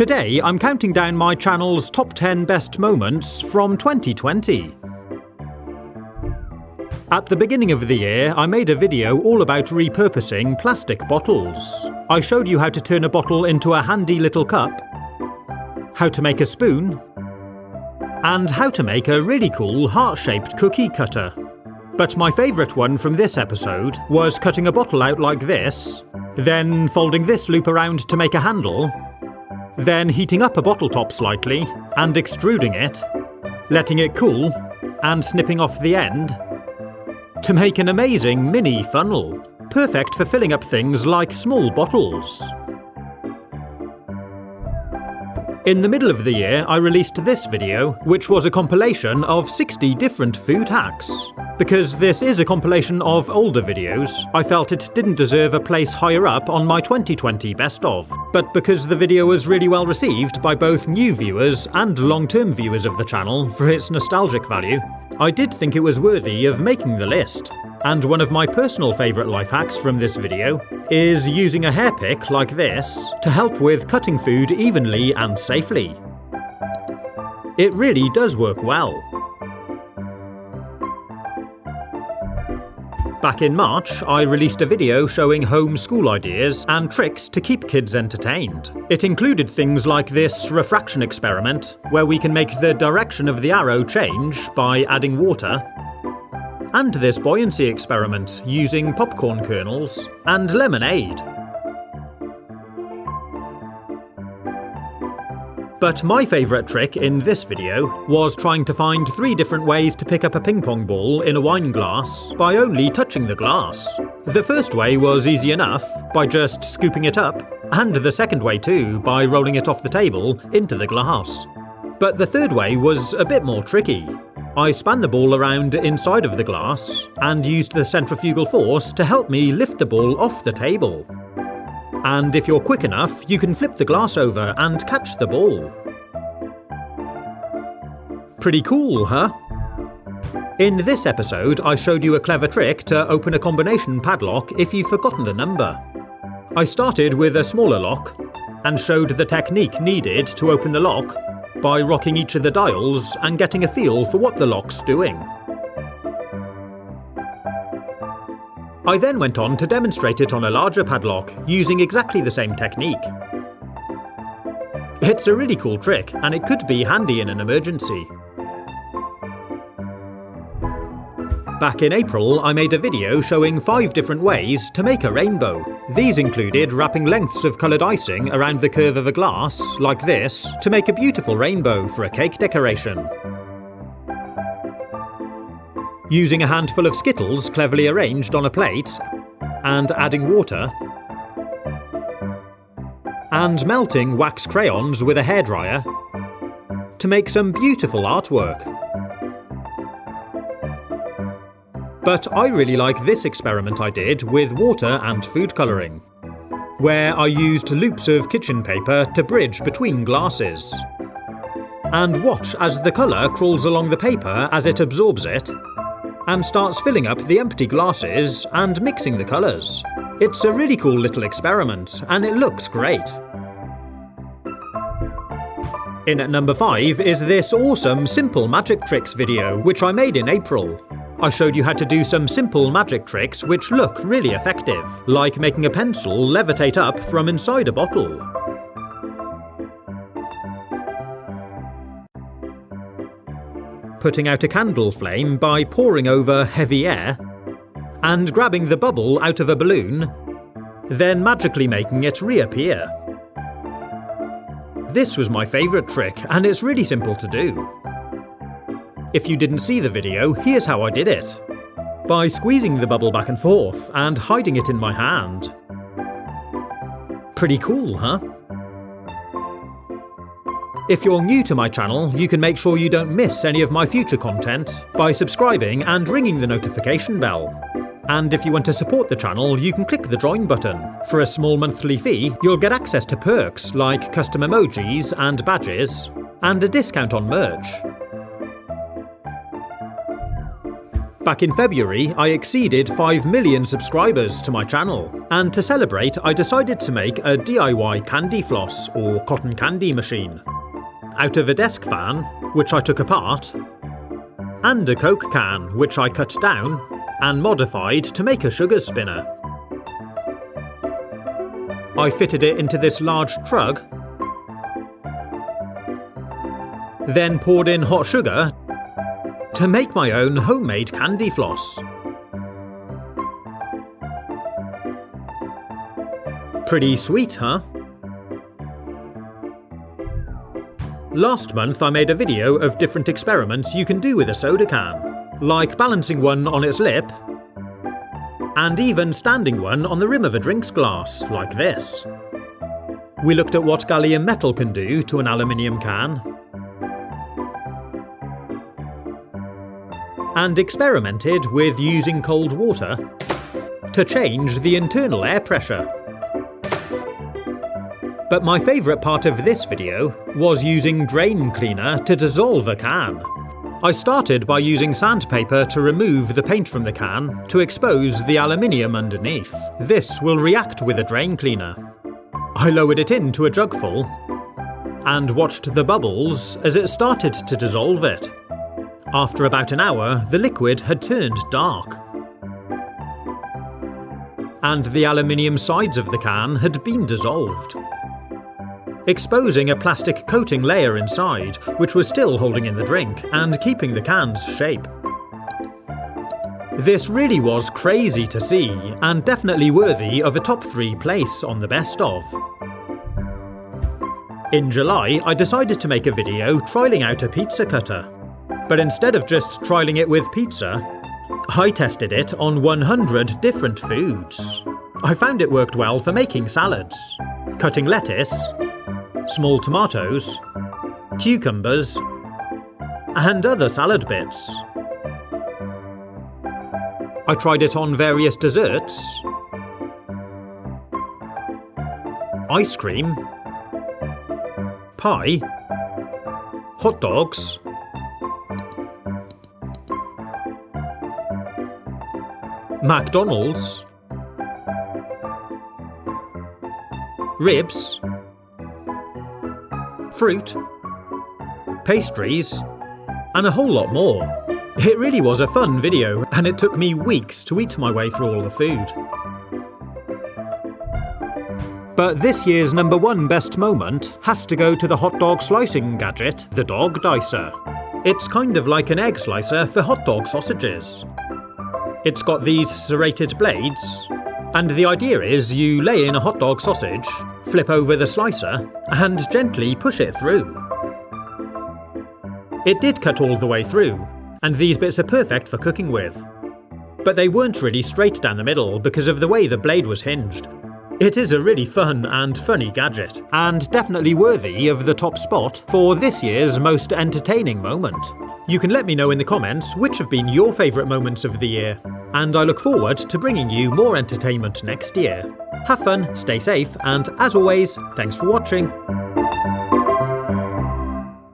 Today I'm counting down my channel's top 10 best moments from 2020. At the beginning of the year, I made a video all about repurposing plastic bottles. I showed you how to turn a bottle into a handy little cup, how to make a spoon, and how to make a really cool heart-shaped cookie cutter. But my favourite one from this episode was cutting a bottle out like this, then folding this loop around to make a handle, then heating up a bottle top slightly and extruding it, letting it cool, and snipping off the end, to make an amazing mini funnel, perfect for filling up things like small bottles. In the middle of the year, I released this video, which was a compilation of 60 different food hacks. Because this is a compilation of older videos, I felt it didn't deserve a place higher up on my 2020 best of. But because the video was really well received by both new viewers and long-term viewers of the channel for its nostalgic value, I did think it was worthy of making the list. And one of my personal favourite life hacks from this video is using a hair pick like this to help with cutting food evenly and safely. It really does work well. Back in March, I released a video showing home school ideas and tricks to keep kids entertained. It included things like this refraction experiment, where we can make the direction of the arrow change by adding water, and this buoyancy experiment using popcorn kernels and lemonade. But my favourite trick in this video was trying to find 3 different ways to pick up a ping pong ball in a wine glass by only touching the glass. The first way was easy enough, by just scooping it up, and the second way too, by rolling it off the table into the glass. But the third way was a bit more tricky. I span the ball around inside of the glass and used the centrifugal force to help me lift the ball off the table. And if you're quick enough, you can flip the glass over and catch the ball. Pretty cool, huh? In this episode, I showed you a clever trick to open a combination padlock if you've forgotten the number. I started with a smaller lock and showed the technique needed to open the lock by rocking each of the dials and getting a feel for what the lock's doing. I then went on to demonstrate it on a larger padlock using exactly the same technique. It's a really cool trick, and it could be handy in an emergency. Back in April, I made a video showing 5 different ways to make a rainbow. These included wrapping lengths of coloured icing around the curve of a glass, like this, to make a beautiful rainbow for a cake decoration. Using a handful of Skittles cleverly arranged on a plate, and adding water, and melting wax crayons with a hairdryer to make some beautiful artwork. But I really like this experiment I did with water and food colouring, where I used loops of kitchen paper to bridge between glasses. And watch as the colour crawls along the paper as it absorbs it, and starts filling up the empty glasses and mixing the colours. It's a really cool little experiment, and it looks great. In at number 5 is this awesome simple magic tricks video, which I made in April. I showed you how to do some simple magic tricks which look really effective, like making a pencil levitate up from inside a bottle. Putting out a candle flame by pouring over heavy air, and grabbing the bubble out of a balloon, then magically making it reappear. This was my favourite trick, and it's really simple to do. If you didn't see the video, here's how I did it. By squeezing the bubble back and forth and hiding it in my hand. Pretty cool, huh? If you're new to my channel, you can make sure you don't miss any of my future content by subscribing and ringing the notification bell. And if you want to support the channel, you can click the join button. For a small monthly fee, you'll get access to perks like custom emojis and badges, and a discount on merch. Back in February, I exceeded 5 million subscribers to my channel, and to celebrate I decided to make a DIY candy floss or cotton candy machine out of a desk fan, which I took apart, and a Coke can, which I cut down and modified to make a sugar spinner. I fitted it into this large trug, then poured in hot sugar to make my own homemade candy floss. Pretty sweet, huh? Last month I made a video of different experiments you can do with a soda can, like balancing one on its lip, and even standing one on the rim of a drinks glass, like this. We looked at what gallium metal can do to an aluminium can, and experimented with using cold water to change the internal air pressure. But my favourite part of this video was using drain cleaner to dissolve a can. I started by using sandpaper to remove the paint from the can to expose the aluminium underneath. This will react with a drain cleaner. I lowered it into a jugful and watched the bubbles as it started to dissolve it. After about an hour, the liquid had turned dark, and the aluminium sides of the can had been dissolved, exposing a plastic coating layer inside, which was still holding in the drink and keeping the can's shape. This really was crazy to see, and definitely worthy of a top 3 place on the best of. In July, I decided to make a video trialling out a pizza cutter. But instead of just trialling it with pizza, I tested it on 100 different foods. I found it worked well for making salads, cutting lettuce, small tomatoes, cucumbers, and other salad bits. I tried it on various desserts, ice cream, pie, hot dogs, McDonald's, ribs, fruit, pastries, and a whole lot more. It really was a fun video, and it took me weeks to eat my way through all the food. But this year's #1 best moment has to go to the hot dog slicing gadget, the Dog Dicer. It's kind of like an egg slicer for hot dog sausages. It's got these serrated blades, and the idea is you lay in a hot dog sausage, flip over the slicer, and gently push it through. It did cut all the way through, and these bits are perfect for cooking with. But they weren't really straight down the middle because of the way the blade was hinged. It is a really fun and funny gadget, and definitely worthy of the top spot for this year's most entertaining moment. You can let me know in the comments which have been your favourite moments of the year, and I look forward to bringing you more entertainment next year. Have fun, stay safe, and as always, thanks for watching.